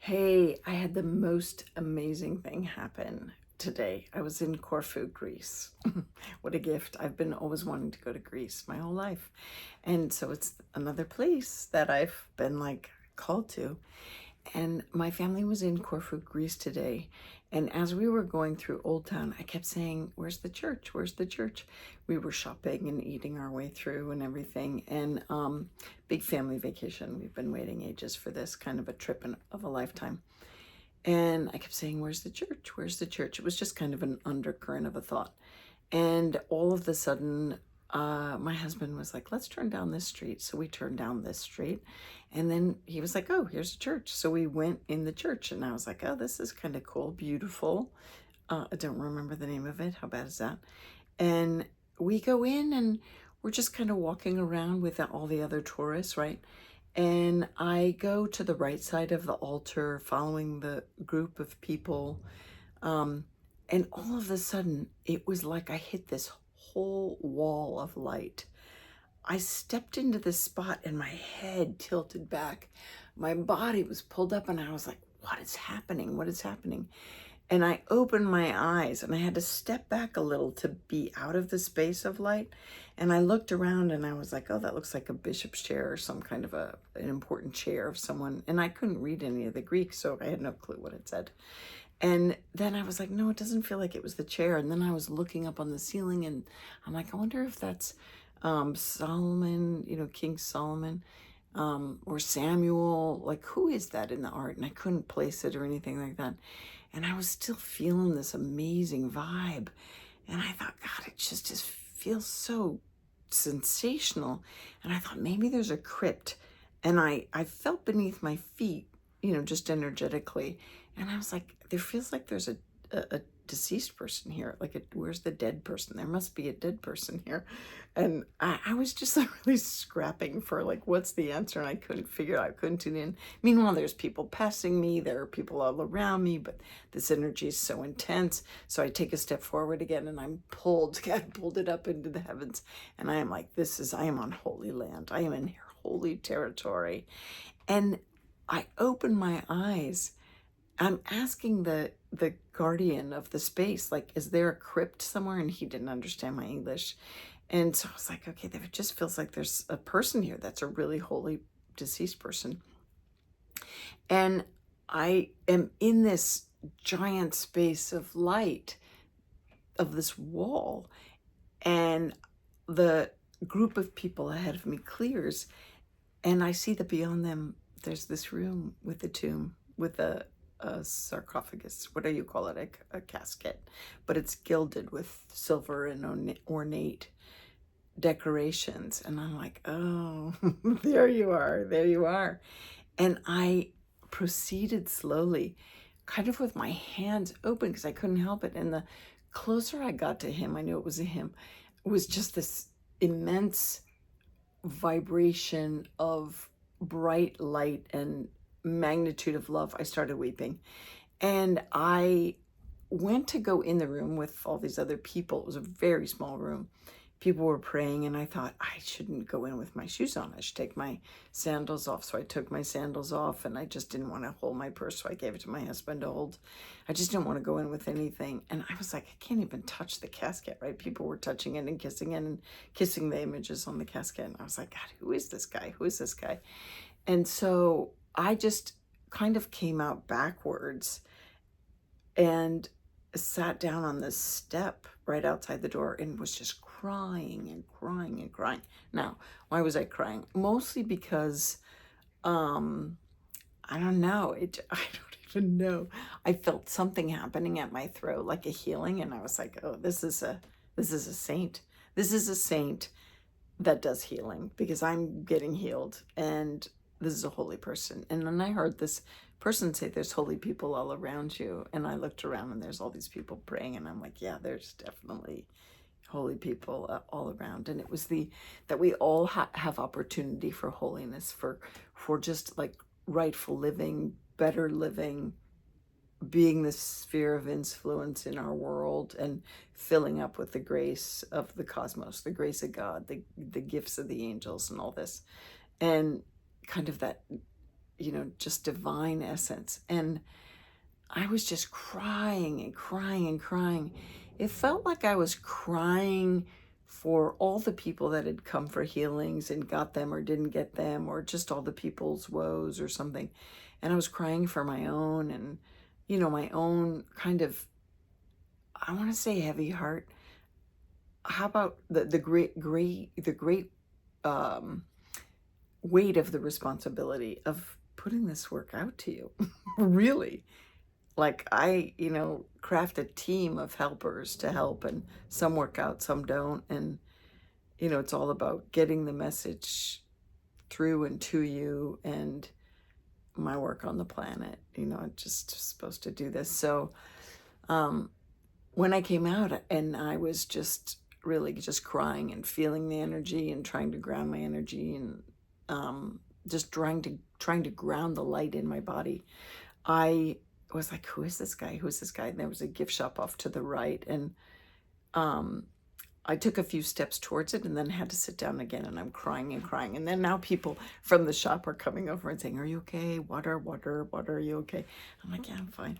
Hey, I had the most amazing thing happen today. I was in Corfu, Greece. What a gift. I've been always wanting to go to Greece my whole life. And so it's another place that I've been like called to. And my family was in Corfu, Greece today. And as we were going through Old Town, I kept saying, "Where's the church? Where's the church?" We were shopping and eating our way through and everything. And big family vacation. We've been waiting ages for this kind of a trip of a lifetime. And I kept saying, "Where's the church? Where's the church?" It was just kind of an undercurrent of a thought. And all of a sudden, my husband was like, "Let's turn down this street." So we turned down this street. And then he was like, "Oh, here's a church." So we went in the church. And I was like, "Oh, this is kind of cool, beautiful." I don't remember the name of it. How bad is that? And we go in and we're just kind of walking around with all the other tourists, right? And I go to the right side of the altar, following the group of people. Um, and all of a sudden, it was like I hit this whole wall of light. I stepped into this spot and my head tilted back. My body was pulled up and I was like, "What is happening? What is happening?" And I opened my eyes and I had to step back a little to be out of the space of light. And I looked around and I was like, "Oh, that looks like a bishop's chair or some kind of an important chair of someone." And I couldn't read any of the Greek, so I had no clue what it said. And then I was like, "No, it doesn't feel like it was the chair." And then I was looking up on the ceiling and I'm like, "I wonder if that's Solomon, King Solomon, or Samuel. Like, who is that in the art?" And I couldn't place it or anything like that. And I was still feeling this amazing vibe. And I thought, God, it just feels so sensational. And I thought maybe there's a crypt. And I felt beneath my feet, just energetically. And I was like, there feels like there's a deceased person here. Like, where's the dead person? There must be a dead person here. And I was just like really scrapping for like, what's the answer? And I couldn't figure it out. I couldn't tune in. Meanwhile, there's people passing me. There are people all around me, but this energy is so intense. So I take a step forward again and I'm pulled, God pulled it up into the heavens. And I am like, I am on holy land. I am in holy territory. And I open my eyes. I'm asking the guardian of the space, like, is there a crypt somewhere? And he didn't understand my English. And so I was like, okay, there just feels like there's a person here that's a really holy deceased person. And I am in this giant space of light of this wall. And the group of people ahead of me clears. And I see that beyond them, there's this room with a tomb, with a sarcophagus. What do you call it? A casket. But it's gilded with silver and ornate decorations. And I'm like, "Oh, there you are. There you are." And I proceeded slowly, kind of with my hands open because I couldn't help it. And the closer I got to him, I knew it was a him. It was just this immense vibration of bright light and magnitude of love. I started weeping. And I went to go in the room with all these other people. It was a very small room. People were praying, and I thought, I shouldn't go in with my shoes on. I should take my sandals off. So I took my sandals off, and I just didn't want to hold my purse, so I gave it to my husband to hold. I just didn't want to go in with anything. And I was like, I can't even touch the casket, right? People were touching it and kissing the images on the casket. And I was like, God, who is this guy? Who is this guy? And so I just kind of came out backwards and sat down on this step right outside the door and was just crying and crying and crying. Now, why was I crying? Mostly because, I don't know. I don't even know. I felt something happening at my throat, like a healing. And I was like, oh, this is a saint. This is a saint that does healing because I'm getting healed. And this is a holy person. And then I heard this person say, there's holy people all around you. And I looked around and there's all these people praying. And I'm like, yeah, there's definitely holy people all around. And it was that we all have opportunity for holiness, for just like rightful living, better living, being the sphere of influence in our world and filling up with the grace of the cosmos, the grace of God, the gifts of the angels and all this. And kind of that just divine essence. And I was just crying and crying and crying. It felt like I was crying for all the people that had come for healings and got them or didn't get them, or just all the people's woes or something. And I was crying for my own, and, my own kind of, I want to say heavy heart. How about the great weight of the responsibility of putting this work out to you? Really. Like, I, craft a team of helpers to help, and some work out, some don't. And, it's all about getting the message through and to you, and my work on the planet. I'm just supposed to do this. So when I came out, and I was just really just crying and feeling the energy and trying to ground my energy, and just trying to ground the light in my body, I was like, who is this guy? Who is this guy? And there was a gift shop off to the right. And I took a few steps towards it and then had to sit down again, and I'm crying and crying. And then now people from the shop are coming over and saying, are you okay? Water, are you okay? I'm like, yeah, I'm fine.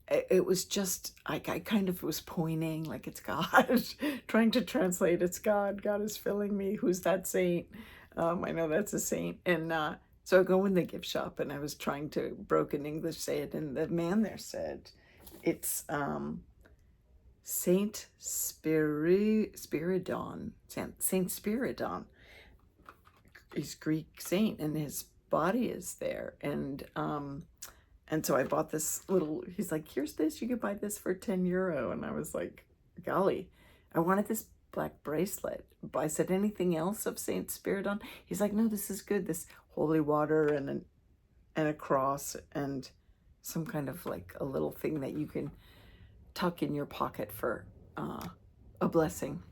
It was just, I kind of was pointing like it's God, trying to translate it's God. God is filling me. Who's that saint? I know that's a saint. And so I go in the gift shop, and I was trying to broken English say it. And the man there said, it's Saint Spyridon. Saint Spyridon. He's Greek saint, and his body is there. And so I bought this little, he's like, here's this, you could buy this for €10. And I was like, golly, I wanted this black bracelet. But I said, anything else of Saint Spyridon? He's like, no, this is good. This holy water and a cross and some kind of like a little thing that you can tuck in your pocket for a blessing.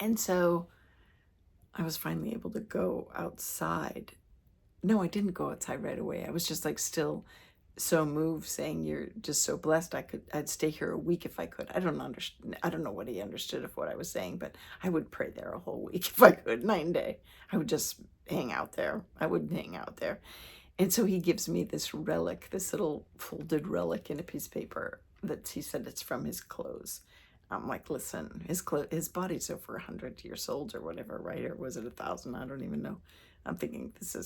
And so I was finally able to go outside. No, I didn't go outside right away. I was just like still so moved, saying, you're just so blessed. I'd stay here a week if I could. I don't know what he understood of what I was saying, but I would pray there a whole week if I could, 9 day. I would just hang out there. I would hang out there. And so he gives me this relic, this little folded relic in a piece of paper that he said it's from his clothes. I'm like, listen, his body's over 100 years old or whatever, right? Or was it 1,000? I don't even know. I'm thinking this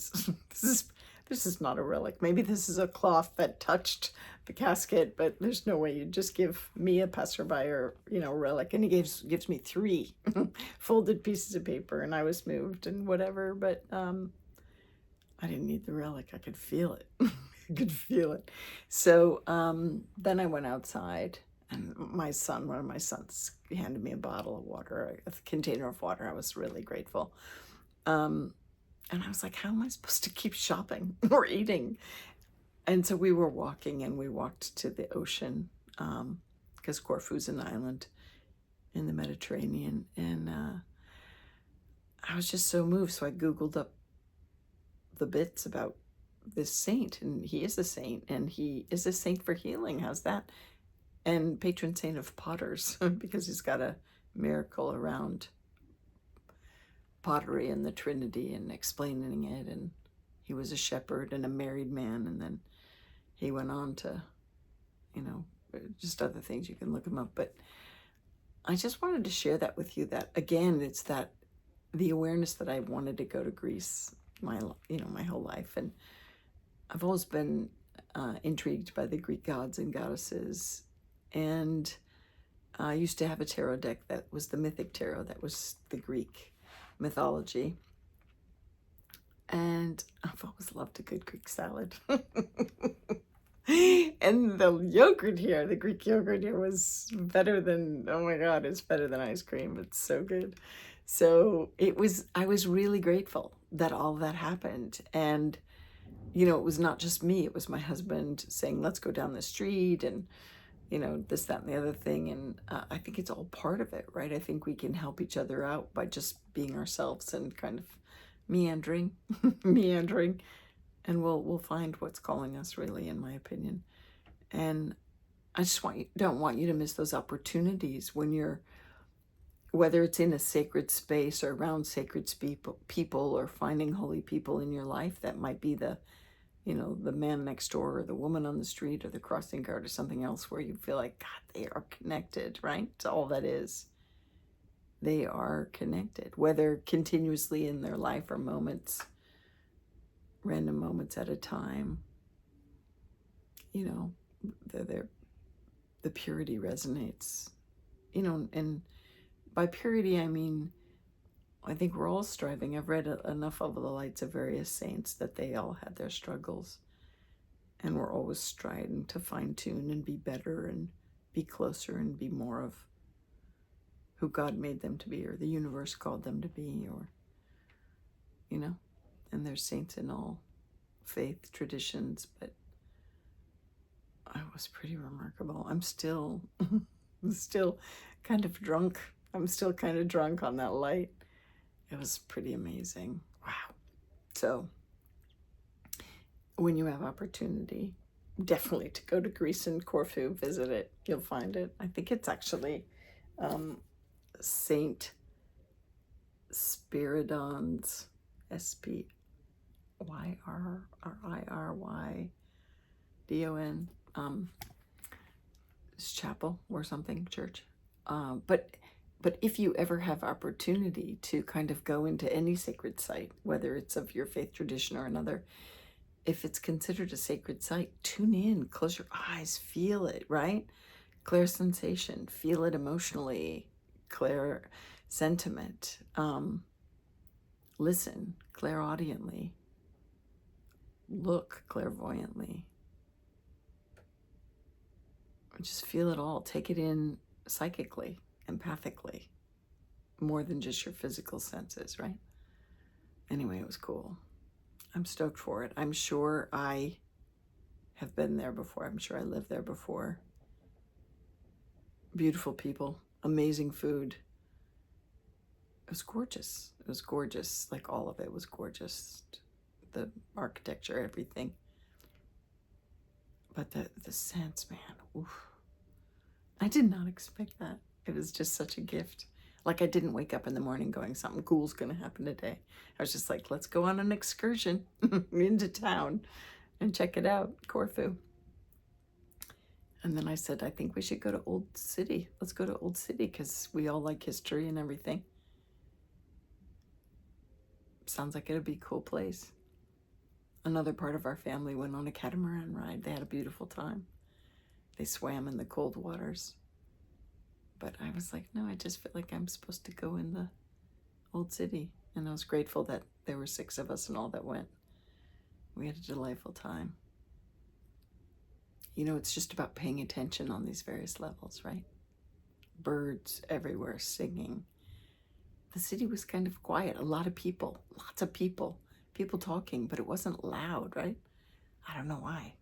is not a relic. Maybe this is a cloth that touched the casket, but there's no way you'd just give me, a passerby, or relic. And he gives me 3 folded pieces of paper, and I was moved and whatever. But I didn't need the relic. I could feel it. I could feel it. So then I went outside. And one of my sons handed me a bottle of water, a container of water. I was really grateful. And I was like, how am I supposed to keep shopping or eating? And so we were walking, and we walked to the ocean, because Corfu's an island in the Mediterranean. And I was just so moved. So I Googled up the bits about this saint, and he is a saint, and he is a saint for healing. How's that? And patron saint of potters, because he's got a miracle around pottery and the Trinity and explaining it. And he was a shepherd and a married man, and then he went on to, just other things. You can look him up. But I just wanted to share that with you, that again, it's that the awareness that I wanted to go to Greece my whole life. And I've always been intrigued by the Greek gods and goddesses. And I used to have a tarot deck that was the mythic tarot, that was the Greek mythology. And I've always loved a good Greek salad. And the yogurt here, the Greek yogurt here, was better than, oh my God, it's better than ice cream. It's so good. So I was really grateful that all that happened. And, it was not just me, it was my husband saying, let's go down the street, and this, that, and the other thing. And I think it's all part of it, right? I think we can help each other out by just being ourselves and kind of meandering, and we'll find what's calling us, really, in my opinion. And I just don't want you to miss those opportunities when you're whether it's in a sacred space or around sacred people or finding holy people in your life, that might be the, you know, the man next door or the woman on the street or the crossing guard or something else where you feel like, God, they are connected, right? It's all that is. They are connected, whether continuously in their life or moments, random moments at a time. You know, the purity resonates. You know, and by purity, I mean, I think we're all striving. I've read enough of the lights of various saints that they all had their struggles. And we're always striving to fine-tune and be better and be closer and be more of who God made them to be, or the universe called them to be, or, you know, and there's saints in all faith traditions, but I was pretty remarkable. I'm still kind of drunk. I'm still kind of drunk on that light. It was pretty amazing. Wow. So when you have opportunity, definitely to go to Greece and Corfu, visit it. You'll find it. I think it's actually Saint Spyridon's Spyridon chapel or something, church. But if you ever have opportunity to kind of go into any sacred site, whether it's of your faith tradition or another, if it's considered a sacred site, tune in, close your eyes, feel it, right? ClairSensation, feel it emotionally, clair sentiment, listen clairaudiently, look clairvoyantly, just feel it all, take it in psychically, empathically, more than just your physical senses, right? Anyway, it was cool. I'm stoked for it. I'm sure I have been there before. I'm sure I lived there before. Beautiful people, amazing food. It was gorgeous. It was gorgeous. Like, all of it was gorgeous. The architecture, everything. But the scents, man, oof. I did not expect that. It was just such a gift. Like, I didn't wake up in the morning going, something cool's going to happen today. I was just like, let's go on an excursion into town and check it out, Corfu. And then I said, I think we should go to Old City. Let's go to Old City because we all like history and everything. Sounds like it'd be a cool place. Another part of our family went on a catamaran ride. They had a beautiful time. They swam in the cold waters. But I was like, no, I just feel like I'm supposed to go in the Old City. And I was grateful that there were 6 of us and all that went. We had a delightful time. You know, it's just about paying attention on these various levels, right? Birds everywhere singing. The city was kind of quiet. A lot of people, lots of people talking, but it wasn't loud, right? I don't know why.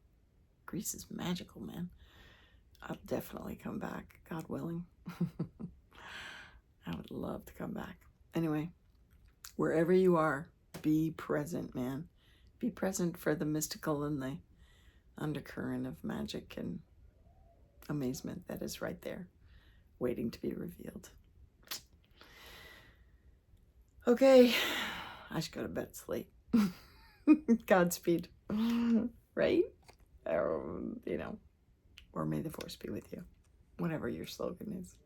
Greece is magical, man. I'll definitely come back, God willing. I would love to come back. Anyway, wherever you are, be present, man. Be present for the mystical and the undercurrent of magic and amazement that is right there, waiting to be revealed. Okay, I should go to bed, sleep. Godspeed, right? Or, you know, or may the force be with you, whatever your slogan is.